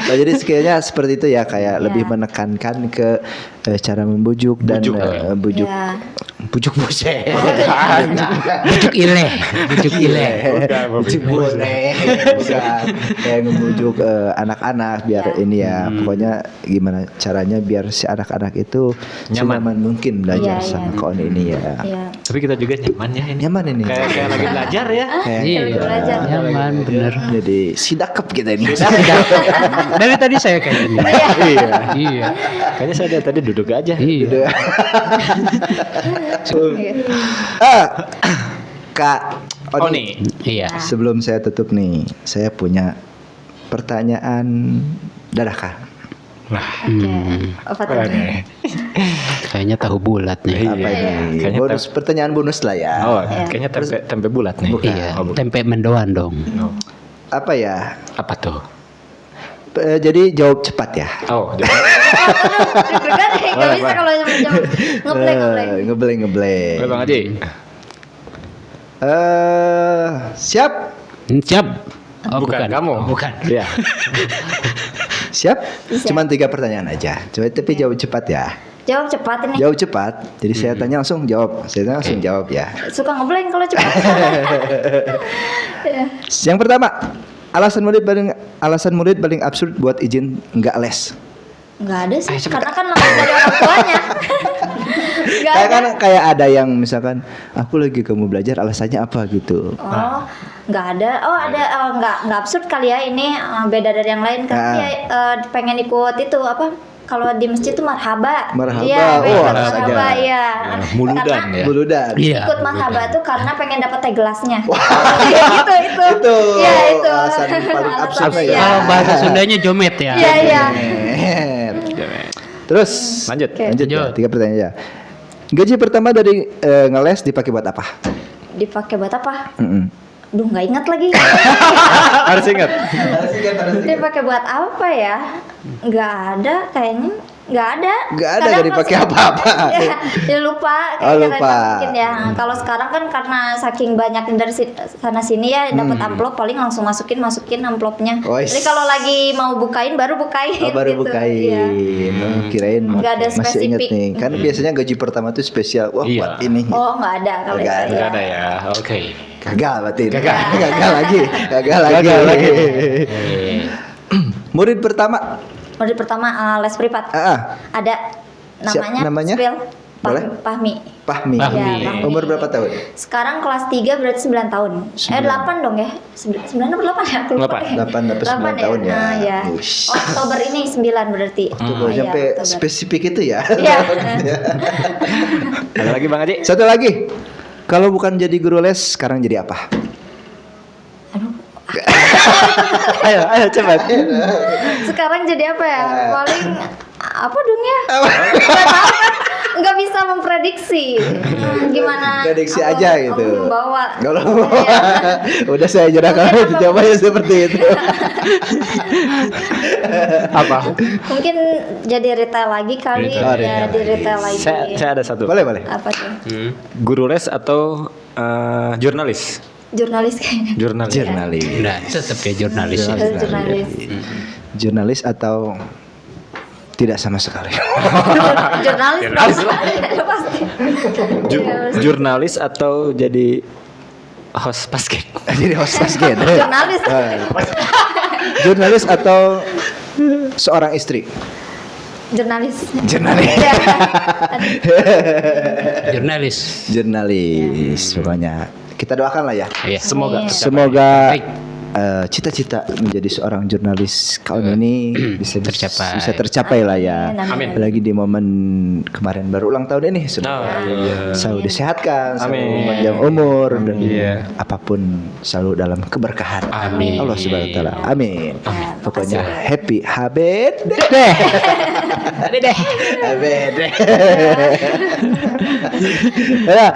Speaker 2: Oh, jadi skillnya seperti itu ya kayak lebih menekankan ke cara membujuk dan
Speaker 5: Bujuk.
Speaker 2: bujuk
Speaker 4: Ya.
Speaker 2: bujuk buset
Speaker 3: Bujuk ileh. Bujuk ileh.
Speaker 2: bujuk boleh bukan kayak ngebujuk anak-anak biar ini ya pokoknya gimana caranya biar si anak-anak itu senyaman mungkin belajar
Speaker 4: Iya,
Speaker 2: sama
Speaker 4: iya.
Speaker 2: kawan ini ya
Speaker 4: Iya.
Speaker 5: Tapi kita juga nyaman ya ini.
Speaker 2: nyaman ini
Speaker 5: Kayak lagi belajar ya.
Speaker 2: Kayak-
Speaker 3: Iya.
Speaker 4: belajar.
Speaker 3: Nyaman bener.
Speaker 2: jadi sidakep kita ini
Speaker 3: Dari tadi saya kayak gini.
Speaker 5: Iya.
Speaker 3: Iya.
Speaker 5: Kayaknya saya dari tadi duduk aja.
Speaker 3: Iya.
Speaker 2: Ah, Kak
Speaker 5: Oni.
Speaker 3: Iya.
Speaker 2: sebelum saya tutup nih saya punya pertanyaan dadakan.
Speaker 4: Oke. Apa tadi?
Speaker 3: Kayaknya tahu bulat nih.
Speaker 2: Apa ini?
Speaker 5: Kayaknya
Speaker 2: Bonus pertanyaan bonus lah ya.
Speaker 5: Oh, kayaknya tempe bulat nih.
Speaker 3: Iya.
Speaker 5: Oh, bukan.
Speaker 3: Tempe mendoan dong.
Speaker 2: Apa ya?
Speaker 5: Apa tuh?
Speaker 2: Jadi jawab cepat ya.
Speaker 5: Oh,
Speaker 4: Deg-degan nih, nggak bisa kalau jawab ngebleng.
Speaker 2: Ngebleng.
Speaker 5: Bang Haji.
Speaker 2: Siap?
Speaker 3: Siap. Oh,
Speaker 5: bukan kamu.
Speaker 3: Oh, bukan.
Speaker 5: Iya.
Speaker 2: Siap?
Speaker 4: Bisa.
Speaker 2: Cuman 3 pertanyaan aja. Coba tapi jawab cepat ya.
Speaker 4: Jawab cepat ini.
Speaker 2: Jawab cepat. Jadi saya tanya langsung jawab. Saya tanya langsung jawab ya.
Speaker 4: Suka ngebleng kalau cepat.
Speaker 2: Yang pertama, alasan murid paling absurd buat izin nggak les.
Speaker 4: Nggak ada sih, karena kan langsung dari orang tuanya. Nggak
Speaker 2: Kayak
Speaker 4: ada.
Speaker 2: kan kayak ada yang misalkan aku lagi kamu belajar alasannya apa gitu.
Speaker 4: Oh, nggak ada. Oh, ada. Nggak absurd kali ya ini, beda dari yang lain kan. Ya, pengen ikut itu apa? Kalau di masjid tuh marhaba.
Speaker 2: Marhaba.
Speaker 4: Iya,
Speaker 2: Oh,
Speaker 4: pengen
Speaker 2: alasannya.
Speaker 4: marhaba ya.
Speaker 5: Muludan
Speaker 4: Karena
Speaker 5: ya.
Speaker 2: Buludan.
Speaker 3: Iya.
Speaker 4: ikut marhaba tuh karena pengen dapat teh gelasnya. itu.
Speaker 2: Itu
Speaker 4: Iya, itu.
Speaker 2: alasan paling absurd
Speaker 4: Alasannya.
Speaker 2: ya.
Speaker 3: Kalau bahasa Sundanya jomet ya.
Speaker 4: Iya.
Speaker 2: Net. Terus
Speaker 5: Lanjut.
Speaker 4: Oke.
Speaker 2: lanjut ya,
Speaker 3: Lanjut.
Speaker 2: 3 pertanyaan aja. Gaji pertama dari ngeles dipakai buat apa?
Speaker 4: Dipakai buat apa?
Speaker 2: Mm-mm.
Speaker 4: Duh, nggak ingat lagi.
Speaker 5: Harus ingat.
Speaker 4: Dipakai buat apa ya? Nggak ada kayaknya. Nggak ada.
Speaker 2: Nggak ada,
Speaker 4: Kadang
Speaker 2: nggak dipakai
Speaker 4: pas-
Speaker 2: apa-apa.
Speaker 4: Ya lupa.
Speaker 2: Oh,
Speaker 4: Kayaknya
Speaker 2: lupa.
Speaker 4: mungkin ya. Kalau sekarang kan karena saking banyaknya dari sana sini ya dapat amplop paling langsung masukin amplopnya.
Speaker 2: Wais.
Speaker 4: Jadi kalau lagi mau bukain baru bukain.
Speaker 2: Oh, baru
Speaker 4: gitu.
Speaker 2: bukain.
Speaker 4: Iya.
Speaker 2: Kirain
Speaker 4: Nggak ada
Speaker 2: masih inget
Speaker 4: spesifik.
Speaker 2: nih. Kan biasanya gaji pertama tuh spesial. Wah,
Speaker 5: Iya.
Speaker 2: buat ini.
Speaker 4: Oh, nggak ada kalau
Speaker 2: Nggak
Speaker 4: itu.
Speaker 2: ada.
Speaker 5: Enggak ada ya. Oke.
Speaker 2: Gagal berarti. Gagal lagi.
Speaker 5: Gagal lagi.
Speaker 2: Murid pertama.
Speaker 4: Murid pertama les privat. Ada
Speaker 2: Siap,
Speaker 4: namanya.
Speaker 2: namanya?
Speaker 4: Spil.
Speaker 2: Boleh?
Speaker 4: Pahmi.
Speaker 2: Pahmi.
Speaker 3: Pahmi.
Speaker 4: Ya, Pahmi.
Speaker 2: Umur berapa tahun?
Speaker 4: Sekarang kelas 3 berarti 9 tahun. 8 dong ya. 9 atau 8 ya? Aku lupa deh.
Speaker 2: 8 sampai 9 tahun ya.
Speaker 4: Nah, ya.
Speaker 2: Wush.
Speaker 4: Oktober ini 9 berarti.
Speaker 2: Tuh
Speaker 4: Iya,
Speaker 2: sampai
Speaker 4: Oktober.
Speaker 2: spesifik itu ya.
Speaker 4: Iya.
Speaker 5: Ada lagi Bang Haji?
Speaker 2: Satu lagi. Kalau bukan jadi guru les, sekarang jadi apa? ayo cepat.
Speaker 4: Sekarang jadi apa ya? Paling apa dong ya? Nggak tahu kan? Nggak bisa memprediksi. Gimana?
Speaker 2: Prediksi
Speaker 4: aku-
Speaker 2: aja gitu.
Speaker 4: Aku membawa.
Speaker 2: Kalau
Speaker 4: Iya.
Speaker 2: udah saya jeda kalau jawabannya seperti itu.
Speaker 5: Apa?
Speaker 4: Mungkin jadi retail lagi kali.
Speaker 2: Retail. Oh,
Speaker 4: Ya,
Speaker 2: retail
Speaker 4: di retail lagi.
Speaker 5: Saya ada satu.
Speaker 2: Boleh, boleh.
Speaker 4: Apa tuh?
Speaker 5: Guru les atau jurnalis?
Speaker 4: Jurnalis kayaknya.
Speaker 5: Jurnalis.
Speaker 2: Jurnalis.
Speaker 3: Nah, tetap ya jurnalis. ya.
Speaker 4: Jurnalis.
Speaker 2: Jurnalis atau tidak sama sekali.
Speaker 4: Jurnalis. Pasti.
Speaker 5: Jurnalis atau jadi host basket?
Speaker 2: Jadi host basket.
Speaker 4: Jurnalis.
Speaker 2: Jurnalis atau seorang istri?
Speaker 4: Jurnalis.
Speaker 2: Jurnalis.
Speaker 4: Ya.
Speaker 3: Jurnalis.
Speaker 2: Jurnalis. Pokoknya kita doakan lah ya.
Speaker 3: Iya.
Speaker 5: Semoga.
Speaker 4: Amin.
Speaker 2: Semoga
Speaker 3: Baik.
Speaker 2: cita-cita menjadi seorang jurnalis tahun ini bisa
Speaker 3: Tercapai.
Speaker 2: bisa tercapai lah ya.
Speaker 4: Amin.
Speaker 2: Apalagi di momen kemarin baru ulang tahun ini
Speaker 5: Oh,
Speaker 2: semoga
Speaker 5: iya.
Speaker 2: selalu disehatkan, selalu
Speaker 5: Amin.
Speaker 2: panjang umur dan
Speaker 5: Iya.
Speaker 2: apapun selalu dalam keberkahan.
Speaker 3: Amin.
Speaker 2: Allah Subhanahu wa taala. Amin.
Speaker 4: Ya,
Speaker 2: Pokoknya
Speaker 4: makasih.
Speaker 2: happy habit deh. Habit deh. Ya,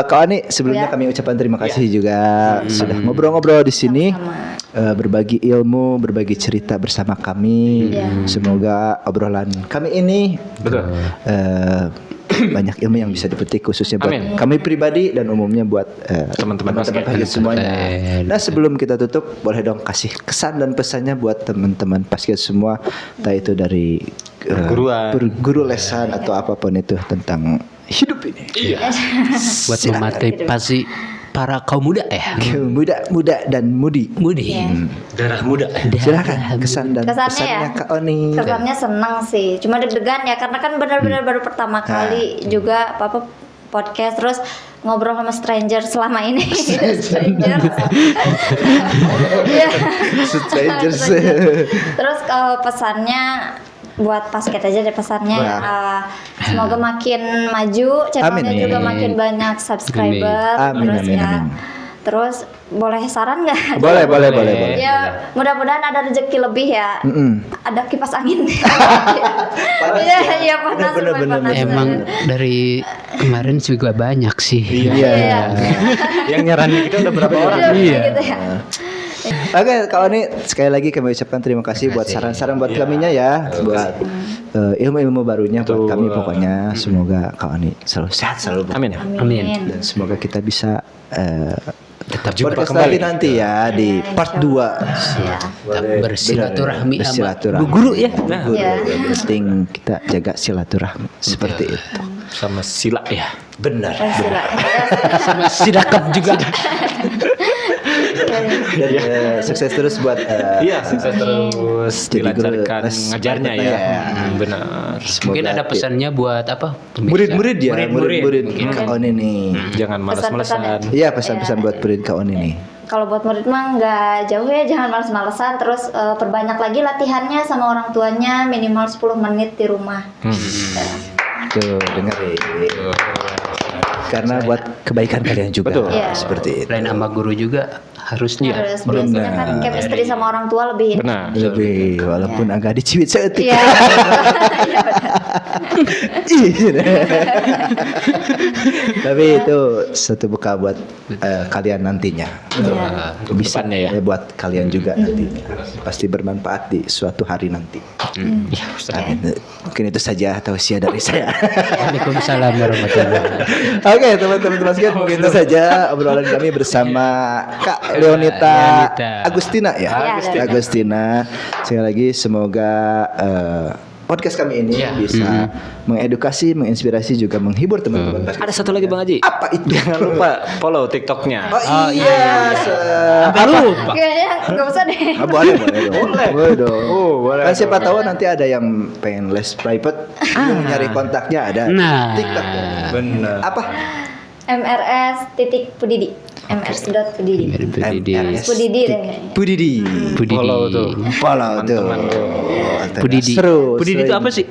Speaker 2: Kak Ani sebelumnya
Speaker 4: Ya.
Speaker 2: kami ucapkan terima kasih juga sudah ngobrol-ngobrol di sini. Berbagi ilmu, berbagi cerita bersama kami.
Speaker 4: Iya.
Speaker 2: Semoga obrolan kami ini
Speaker 5: Betul.
Speaker 2: banyak ilmu yang bisa dipetik khususnya buat
Speaker 5: Amin.
Speaker 2: kami pribadi dan umumnya buat
Speaker 5: Teman-teman basket.
Speaker 2: basket semuanya.
Speaker 3: Basket.
Speaker 2: Nah sebelum kita tutup boleh dong kasih kesan dan pesannya buat teman-teman basket semua, entah itu dari
Speaker 5: Perguruan.
Speaker 2: guru lesan atau apapun itu tentang hidup ini.
Speaker 3: Buat memotivasi para kaum muda ya.
Speaker 2: Muda dan mudi.
Speaker 3: Mudi. Darah muda.
Speaker 2: Silakan kesan dan
Speaker 4: Kesannya
Speaker 2: pesannya
Speaker 4: ya?
Speaker 2: Kak Oni.
Speaker 4: Kesannya senang sih. Cuma deg-degan ya karena kan benar-benar baru pertama kali juga apa podcast terus ngobrol sama stranger selama ini. Stranger. Iya.
Speaker 2: Strangers.
Speaker 4: Terus pesannya buat basket aja deh pesannya.
Speaker 2: Wah.
Speaker 4: Semoga makin maju, channelnya
Speaker 2: Amin.
Speaker 4: juga makin banyak subscriber.
Speaker 2: Amin,
Speaker 4: Terus
Speaker 2: amin,
Speaker 4: ya.
Speaker 2: amin.
Speaker 4: Terus boleh saran nggak?
Speaker 2: Boleh.
Speaker 4: Ya mudah-mudahan ada rezeki lebih ya. Ada kipas angin. Iya panas.
Speaker 2: Bener,
Speaker 4: lumayan
Speaker 2: bener,
Speaker 4: panas.
Speaker 3: Emang dari kemarin juga banyak sih.
Speaker 2: Iya.
Speaker 5: Yang nyaranin kita udah berapa orang?
Speaker 3: Iya.
Speaker 4: Gitu ya.
Speaker 2: Oke, kalau ini sekali lagi kami ucapkan terima kasih buat saran-saran buat kaminya ya, buat ilmu-ilmu barunya buat
Speaker 5: Betul.
Speaker 2: kami pokoknya. Semoga Kak Ani selalu sehat selalu.
Speaker 5: Amin.
Speaker 3: Amin.
Speaker 2: Dan semoga kita bisa
Speaker 3: Tetap
Speaker 5: Jumpa
Speaker 2: podcast
Speaker 5: kembali.
Speaker 2: nanti ya di part 2.
Speaker 4: Iya.
Speaker 3: Tetap bersilaturahmi sama
Speaker 2: Bersilaturahmi.
Speaker 3: Bu Guru ya.
Speaker 2: Guru.
Speaker 4: Iya.
Speaker 2: Yang penting kita jaga silaturahmi seperti itu.
Speaker 5: Sama sila ya.
Speaker 2: Benar.
Speaker 3: Sama sidakap juga.
Speaker 2: Dan sukses terus buat
Speaker 5: Iya, sukses terus
Speaker 2: Jadi guru
Speaker 5: dilancarkan
Speaker 2: les
Speaker 5: ngajarnya ya.
Speaker 2: ya.
Speaker 5: Benar.
Speaker 3: Mungkin ada pesannya buat apa? pemirsa?
Speaker 2: murid-murid ya,
Speaker 3: Murid-murid.
Speaker 2: murid-murid
Speaker 3: Mungkin.
Speaker 2: Kak Oni nih.
Speaker 5: Jangan malas-malasan.
Speaker 4: Pesan-pesannya.
Speaker 2: Iya, pesan-pesan buat murid Kak Oni nih.
Speaker 4: Kalau buat murid mah nggak jauh ya, jangan males-malesan. Terus perbanyak lagi latihannya sama orang tuanya, minimal 10 menit di rumah.
Speaker 2: Tuh, dengerin. Karena buat kebaikan kalian juga.
Speaker 5: Betul.
Speaker 4: Iya.
Speaker 2: Seperti itu.
Speaker 3: Lain sama guru juga harusnya.
Speaker 4: Terus biasanya kan chemistry sama orang tua lebih.
Speaker 5: Benar.
Speaker 2: Lebih walaupun agak diciwit seetik.
Speaker 4: Iya. Iya, benar.
Speaker 2: Tapi itu satu bekal buat kalian nantinya. Bisa
Speaker 5: Depannya ya.
Speaker 2: buat kalian juga nantinya. Pasti bermanfaat di suatu hari nanti.
Speaker 5: Ya, Ustaz.
Speaker 2: Amin. Mungkin itu saja tausiah dari saya.
Speaker 3: Waalaikumsalam warahmatullahi wabarakatuh.
Speaker 2: Oke, teman-teman basket, mungkin itu saja obrolan kami bersama Kak Leonita
Speaker 3: Leonita.
Speaker 2: Agustina ya.
Speaker 4: Agustina.
Speaker 2: Agustina. Sekali lagi semoga podcast kami ini bisa mengedukasi, menginspirasi juga menghibur teman-teman basket.
Speaker 5: Ada satu lagi Bang Haji.
Speaker 2: Apa itu?
Speaker 5: Jangan lupa follow TikToknya.
Speaker 2: Oh iya.
Speaker 3: Lupa.
Speaker 4: Kayaknya nggak usah deh.
Speaker 2: Boleh dong. Boleh dong.
Speaker 5: boleh.
Speaker 2: Kan siapa tahu nanti ada yang pengen les private, nyari kontaknya ada
Speaker 3: Nah.
Speaker 2: TikTok.
Speaker 5: Benar.
Speaker 2: Apa?
Speaker 4: mrs.pudidi mrs.pudidi
Speaker 2: MRS.
Speaker 4: Pudidi dan kayaknya.
Speaker 2: Pudidi.
Speaker 5: Follow tuh.
Speaker 2: Follow tuh.
Speaker 3: Pudidi.
Speaker 2: Seru.
Speaker 3: Pudidi itu apa sih?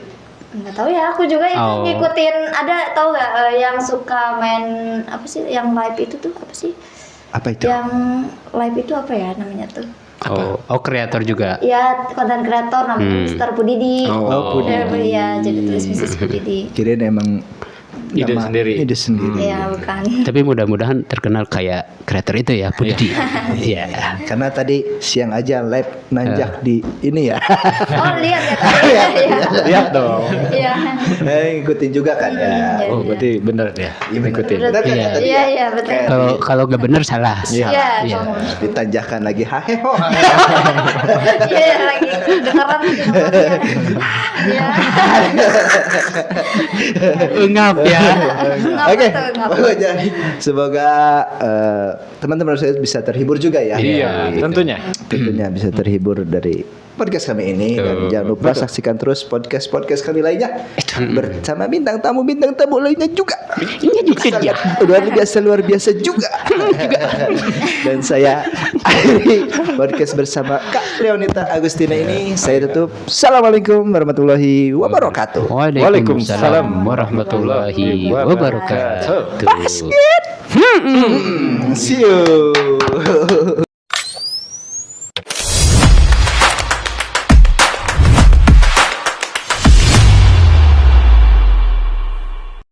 Speaker 4: Nggak tahu ya, aku juga itu
Speaker 3: Oh.
Speaker 4: ngikutin. Ada tahu nggak yang suka main apa sih yang live itu tuh apa sih?
Speaker 2: Apa itu?
Speaker 4: Yang live itu apa ya namanya tuh?
Speaker 3: Oh, kreator juga.
Speaker 4: Ya konten kreator namanya Mr. Pudidi.
Speaker 5: Oh,
Speaker 2: Pudidi.
Speaker 4: Ya jadi tulis Mrs. Pudidi.
Speaker 2: Kirain emang
Speaker 5: Ide sendiri.
Speaker 2: Ide sendiri.
Speaker 4: Ya bukan.
Speaker 3: Tapi mudah-mudahan terkenal kayak kreator itu ya, Pudidi. Iya.
Speaker 2: Karena tadi siang aja live nanjak di ini ya.
Speaker 4: Oh lihat ya tadi. Iya.
Speaker 5: Lihat dong.
Speaker 4: Iya.
Speaker 2: Ngikutin juga kan ya.
Speaker 5: Oh, berarti bener ya.
Speaker 2: Iya, bener.
Speaker 5: Ikutin.
Speaker 2: Bener kan
Speaker 3: Iya.
Speaker 2: tadi?
Speaker 4: Iya betul.
Speaker 3: Kalau nggak bener salah.
Speaker 4: Iya
Speaker 3: Iya.
Speaker 4: kamu.
Speaker 2: Ditanjakan lagi haheho.
Speaker 4: Iya lagi dengeran lagi ngomongnya. Iya.
Speaker 3: Ngap ya.
Speaker 4: Ngapa
Speaker 2: Oke,
Speaker 4: tuh, ngapa?
Speaker 2: pokoknya semoga teman-teman saya bisa terhibur juga ya.
Speaker 5: Iya,
Speaker 2: Gitu.
Speaker 5: tentunya.
Speaker 2: Tentunya bisa terhibur dari podcast kami ini dan jangan lupa saksikan terus podcast kami lainnya bersama bintang tamu lainnya juga. Luar biasa juga. Dan saya akhiri podcast bersama Kak Leonita Agustina ini. Saya tutup. Assalamualaikum warahmatullahi wabarakatuh.
Speaker 3: Waalaikumsalam warahmatullahi wabarakatuh.
Speaker 2: See you.